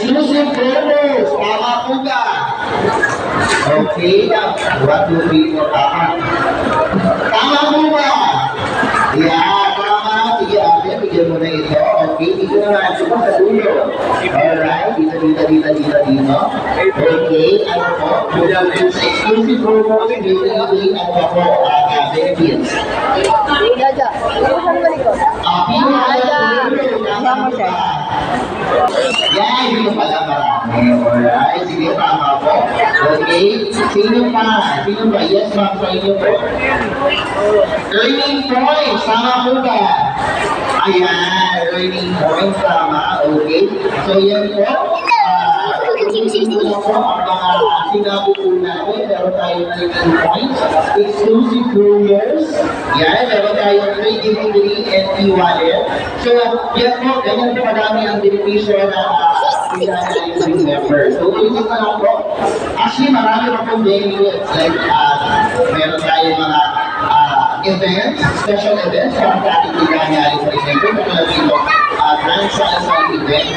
Exclusive promos. Tama po ka. Okay. 1, 2, 3, 4, tama. Tama po ba? Yeah, tama. Sige, ate, bigyan mo na ito. Okay, dito na natin po sa dulo. Alright, dito. Okay, ano po? Sa exclusive promos, dito ano po? Benefits. Yan, dito pala marami. Alright, sige, tama po. Okay, sino pa? Yes, ma'am, sa inyo po. Earning points, tama po ba? Ayan, earning points, tama. Okay, so yan po. Ito po ang mga sinabi po natin. Meron tayong earning points, exclusive couriers. Yan, meron tayong free delivery and e-wallet. So, yan po, ganyan po marami ang beneficio na yung member. So, ulitin ko lang po. Actually, marami pa pong benefits. Like, meron tayong mga events, special events, para sa ating ginagawa. For example, katulad dito, grand size event.